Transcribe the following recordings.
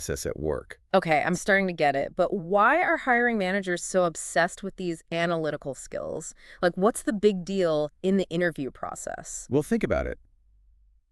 process at work. Okay, I'm starting to get it. But why are hiring managers so obsessed with these analytical skills? Like, what's the big deal in the interview process? Well, think about it.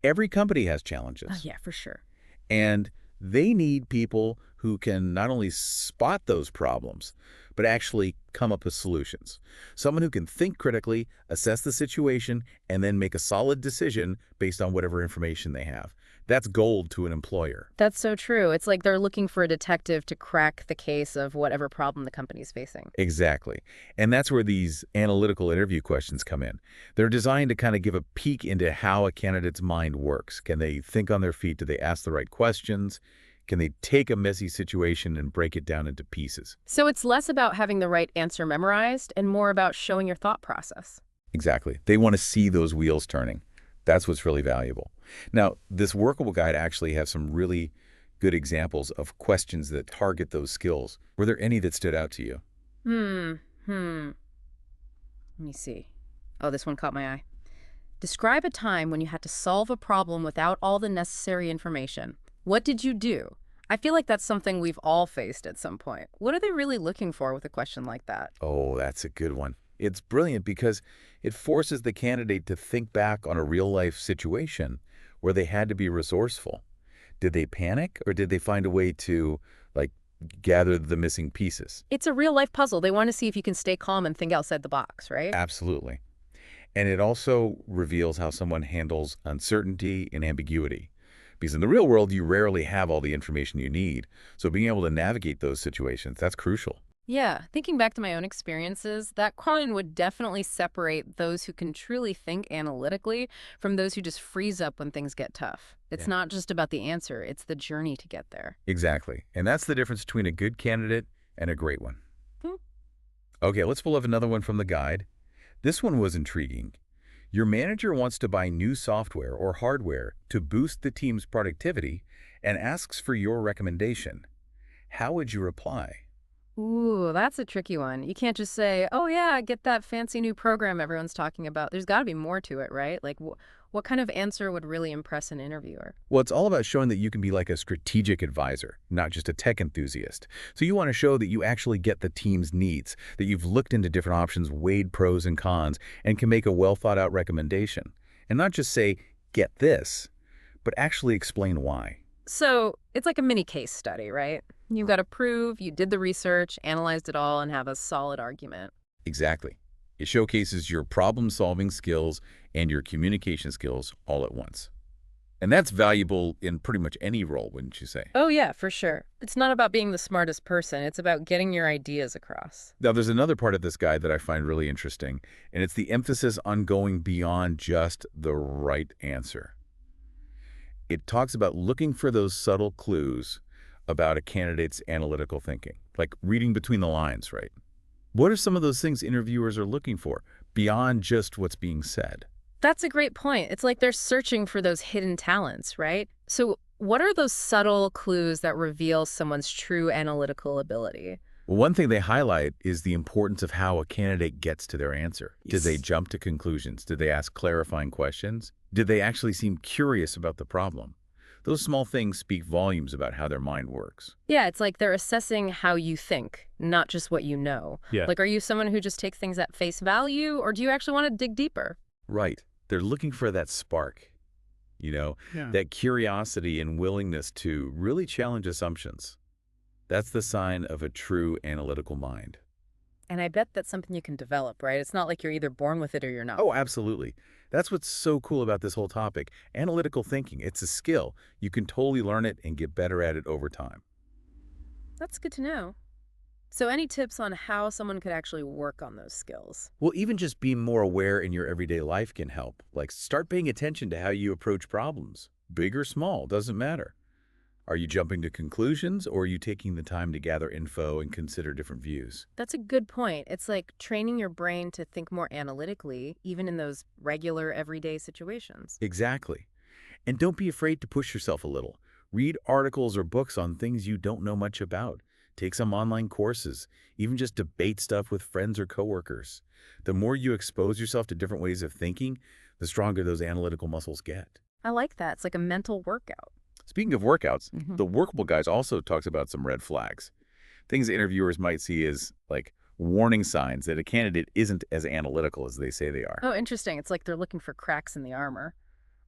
Every company has Oh, challenges, yeah, for sure. and they need people who can not only spot those problems, but actually come up with solutions. Someone who can think critically, assess the situation, and then make a solid decision based on whatever information they have. That's gold to an employer. That's so true. It's like they're looking for a detective to crack the case of whatever problem the company's facing. Exactly. And that's where these analytical interview questions come in. They're designed to kind of give a peek into how a candidate's mind works. Can they think on their feet? Do they ask the right questions? Can they take a messy situation and break it down into pieces? So it's less about having the right answer memorized and more about showing your thought process. Exactly. They want to see those wheels turning. That's what's really valuable. Now, this workable guide actually has some really good examples of questions that target those skills. Were there any that stood out to you? Hmm. Hmm. Let me see. Oh, this one caught my eye. Describe a time when you had to solve a problem without all the necessary information. What did you do? I feel like that's something we've all faced at some point. What are they really looking for with a question like that? Oh, that's a good one. It's brilliant because it forces the candidate to think back on a real-life situation where they had to be resourceful. Did they panic or did they find a way to, like, gather the missing pieces? It's a real life puzzle. They want to see if you can stay calm and think outside the box, right? Absolutely. And it also reveals how someone handles uncertainty and ambiguity. Because in the real world, you rarely have all the information you need. So being able to navigate those situations, that's crucial. Yeah, thinking back to my own experiences, that coin would definitely separate those who can truly think analytically from those who just freeze up when things get tough. It's Yeah. not just about the answer, it's the journey to get there. Exactly. And that's the difference between a good candidate and a great one. Hmm. Okay, let's pull up another one from the guide. This one was intriguing. Your manager wants to buy new software or hardware to boost the team's productivity and asks for your recommendation. How would you reply? Ooh, that's a tricky one. You can't just say, oh, yeah, get that fancy new program everyone's talking about. There's got to be more to it, right? Like, what kind of answer would really impress an interviewer? Well, it's all about showing that you can be like a strategic advisor, not just a tech enthusiast. So you want to show that you actually get the team's needs, that you've looked into different options, weighed pros and cons, and can make a well-thought-out recommendation. And not just say, get this, but actually explain why. So it's like a mini case study, right? You've got to prove you did the research, analyzed it all, and have a solid argument. Exactly. It showcases your problem-solving skills and your communication skills all at once. And that's valuable in pretty much any role, wouldn't you say? Oh, yeah, for sure. It's not about being the smartest person. It's about getting your ideas across. Now, there's another part of this guide that I find really interesting, and it's the emphasis on going beyond just the right answer. It talks about looking for those subtle clues about a candidate's analytical thinking, like reading between the lines, right? What are some of those things interviewers are looking for beyond just what's being said? That's a great point. It's like they're searching for those hidden talents, right? So, what are those subtle clues that reveal someone's true analytical ability? Well, one thing they highlight is the importance of how a candidate gets to their answer. Did they Yes. jump to conclusions? Did they ask clarifying questions? Did they actually seem curious about the problem? Those small things speak volumes about how their mind works. Yeah, it's like they're assessing how you think, not just what you know. Yeah. Like, are you someone who just takes things at face value, or do you actually want to dig deeper? Right. They're looking for that spark, Yeah. that curiosity and willingness to really challenge assumptions. That's the sign of a true analytical mind. And I bet that's something you can develop, right? It's not like you're either born with it or you're not. Oh, absolutely. That's what's so cool about this whole topic. Analytical thinking, it's a skill. You can totally learn it and get better at it over time. That's good to know. So, any tips on how someone could actually work on those skills? Well, even just being more aware in your everyday life can help. Like, start paying attention to how you approach problems. Big or small, doesn't matter. Are you jumping to conclusions or are you taking the time to gather info and consider different views? That's a good point. It's like training your brain to think more analytically, even in those regular, everyday situations. Exactly. And don't be afraid to push yourself a little. Read articles or books on things you don't know much about. Take some online courses, even just debate stuff with friends or coworkers. The more you expose yourself to different ways of thinking, the stronger those analytical muscles get. I like that. It's like a mental workout. Speaking of workouts, Hmm. the Workable Guys also talks about some red flags. Things interviewers might see as, like, warning signs that a candidate isn't as analytical as they say they are. Oh, interesting. It's like they're looking for cracks in the armor.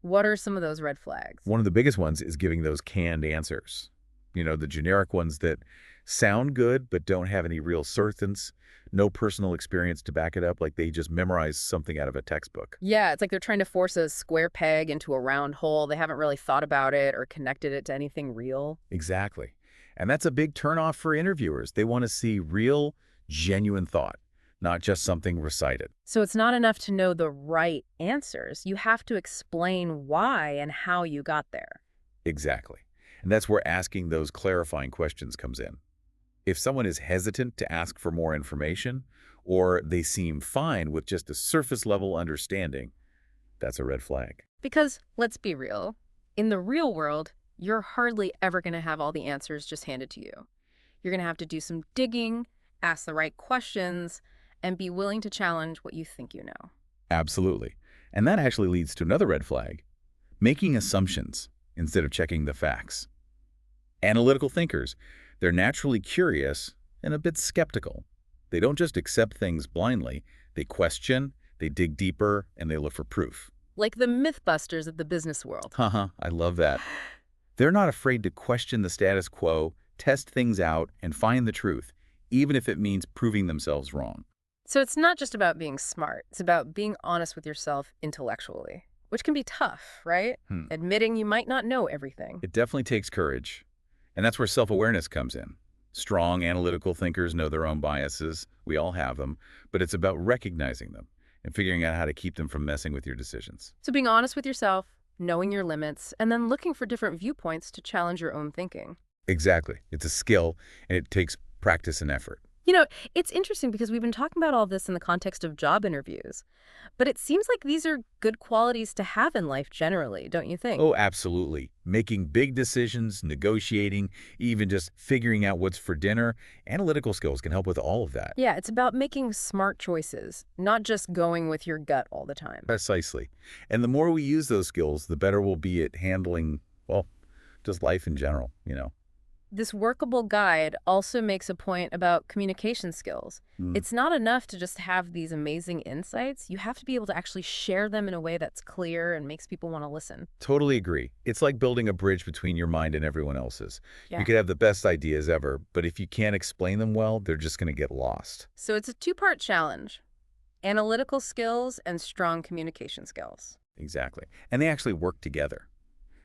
What are some of those red flags? One of the biggest ones is giving those canned answers. The generic ones that sound good but don't have any real substance, no personal experience to back it up, like they just memorized something out of a textbook. Yeah, it's like they're trying to force a square peg into a round hole. They haven't really thought about it or connected it to anything real. Exactly. And that's a big turnoff for interviewers. They want to see real, genuine thought, not just something recited. So it's not enough to know the right answers. You have to explain why and how you got there. Exactly. And that's where asking those clarifying questions comes in. If someone is hesitant to ask for more information, or they seem fine with just a surface-level understanding, that's a red flag. Because let's be real, in the real world, you're hardly ever going to have all the answers just handed to you. You're going to have to do some digging, ask the right questions, and be willing to challenge what you think you know. Absolutely. And that actually leads to another red flag, making assumptions instead of checking the facts. Analytical thinkers, they're naturally curious and a bit skeptical. They don't just accept things blindly. They question, they dig deeper, and they look for proof. Like the mythbusters of the business world. Haha, I love that. They're not afraid to question the status quo, test things out, and find the truth, even if it means proving themselves wrong. So it's not just about being smart. It's about being honest with yourself intellectually, which can be tough, right? Hmm. Admitting you might not know everything. It definitely takes courage. And that's where self-awareness comes in. Strong analytical thinkers know their own biases. We all have them. But it's about recognizing them and figuring out how to keep them from messing with your decisions. So being honest with yourself, knowing your limits, and then looking for different viewpoints to challenge your own thinking. Exactly. It's a skill, and it takes practice and effort. You know, it's interesting because we've been talking about all this in the context of job interviews, but it seems like these are good qualities to have in life generally, don't you think? Oh, absolutely. Making big decisions, negotiating, even just figuring out what's for dinner, analytical skills can help with all of that. Yeah, it's about making smart choices, not just going with your gut all the time. Precisely. And the more we use those skills, the better we'll be at handling, well, just life in general. This workable guide also makes a point about communication skills. Mm. It's not enough to just have these amazing insights. You have to be able to actually share them in a way that's clear and makes people want to listen. Totally agree. It's like building a bridge between your mind and everyone else's. You Yeah. could have the best ideas ever, but if you can't explain them well, they're just going to get lost. So it's a two-part challenge: analytical skills and strong communication skills. Exactly. And they actually work together.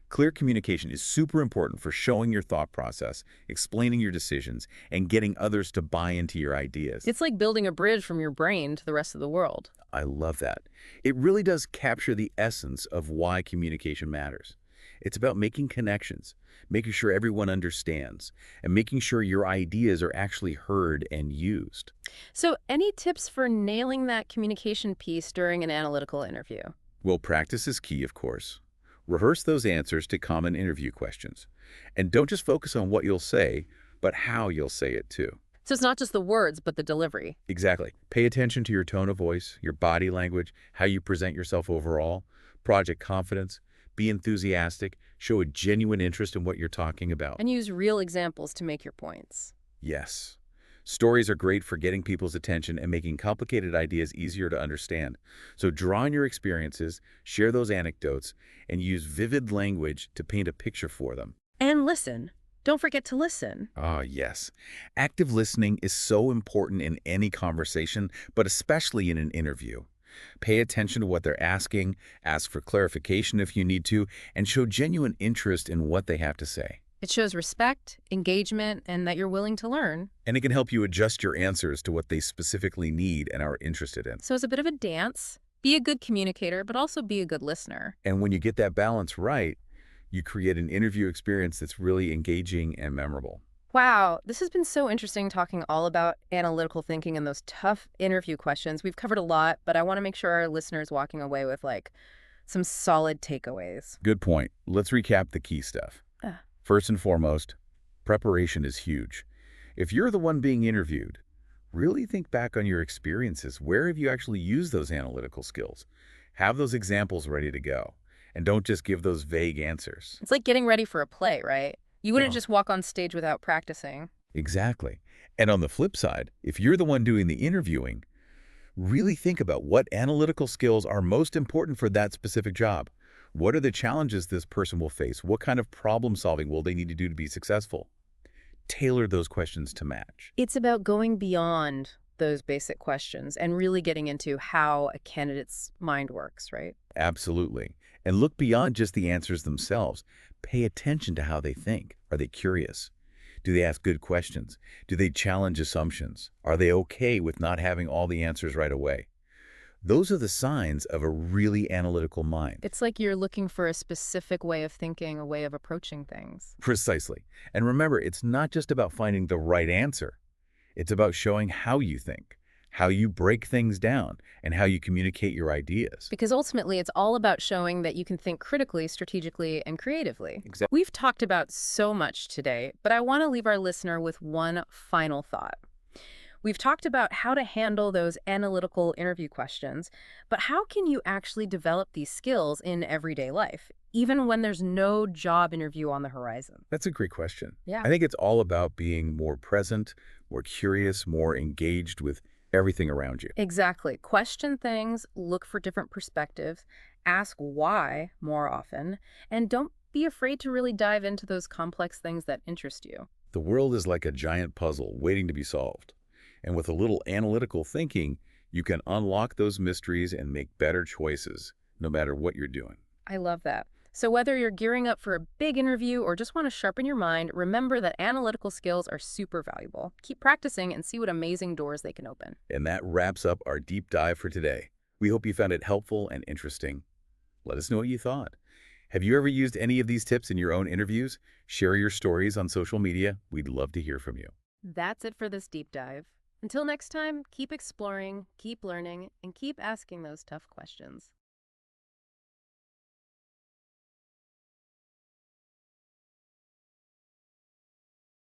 Clear communication is super important for showing your thought process, explaining your decisions, and getting others to buy into your ideas. It's like building a bridge from your brain to the rest of the world. I love that. It really does capture the essence of why communication matters. It's about making connections, making sure everyone understands, and making sure your ideas are actually heard and used. So any tips for nailing that communication piece during an analytical interview? Well, practice is key, of course. Rehearse those answers to common interview questions. And don't just focus on what you'll say, but how you'll say it too. So it's not just the words, but the delivery. Exactly. Pay attention to your tone of voice, your body language, how you present yourself overall, project confidence, be enthusiastic, show a genuine interest in what you're talking about. And use real examples to make your points. Yes. Stories are great for getting people's attention and making complicated ideas easier to understand. So draw on your experiences, share those anecdotes, and use vivid language to paint a picture for them. And listen. Don't forget to listen. Ah, yes. Active listening is so important in any conversation, but especially in an interview. Pay attention to what they're asking, ask for clarification if you need to, and show genuine interest in what they have to say. It shows respect, engagement, and that you're willing to learn. And it can help you adjust your answers to what they specifically need and are interested in. So it's a bit of a dance. Be a good communicator, but also be a good listener. And when you get that balance right, you create an interview experience that's really engaging and memorable. Wow, this has been so interesting talking all about analytical thinking and those tough interview questions. We've covered a lot, but I want to make sure our listeners walking away with some solid takeaways. Good point. Let's recap the key stuff. Ah. First and foremost, preparation is huge. If you're the one being interviewed, really think back on your experiences. Where have you actually used those analytical skills? Have those examples ready to go. and don't just give those vague answers. It's like getting ready for a play, right? You wouldn't Yeah. just walk on stage without practicing. Exactly. And on the flip side, if you're the one doing the interviewing, really think about what analytical skills are most important for that specific job. What are the challenges this person will face? What kind of problem solving will they need to do to be successful? Tailor those questions to match. It's about going beyond those basic questions and really getting into how a candidate's mind works, right? Absolutely. And look beyond just the answers themselves. Pay attention to how they think. Are they curious? Do they ask good questions? Do they challenge assumptions? Are they okay with not having all the answers right away? Those are the signs of a really analytical mind. It's like you're looking for a specific way of thinking, a way of approaching things. Precisely. And remember, it's not just about finding the right answer. It's about showing how you think, how you break things down, and how you communicate your ideas. Because ultimately, it's all about showing that you can think critically, strategically, and creatively. Exactly. We've talked about so much today, but I want to leave our listener with one final thought. We've talked about how to handle those analytical interview questions, but how can you actually develop these skills in everyday life, even when there's no job interview on the horizon? That's a great question. Yeah. I think it's all about being more present, more curious, more engaged with everything around you. Exactly. Question things, look for different perspectives, ask why more often, and don't be afraid to really dive into those complex things that interest you. The world is like a giant puzzle waiting to be solved. And with a little analytical thinking, you can unlock those mysteries and make better choices, no matter what you're doing. I love that. So whether you're gearing up for a big interview or just want to sharpen your mind, remember that analytical skills are super valuable. Keep practicing and see what amazing doors they can open. And that wraps up our deep dive for today. We hope you found it helpful and interesting. Let us know what you thought. Have you ever used any of these tips in your own interviews? Share your stories on social media. We'd love to hear from you. That's it for this deep dive. Until next time, keep exploring, keep learning, and keep asking those tough questions.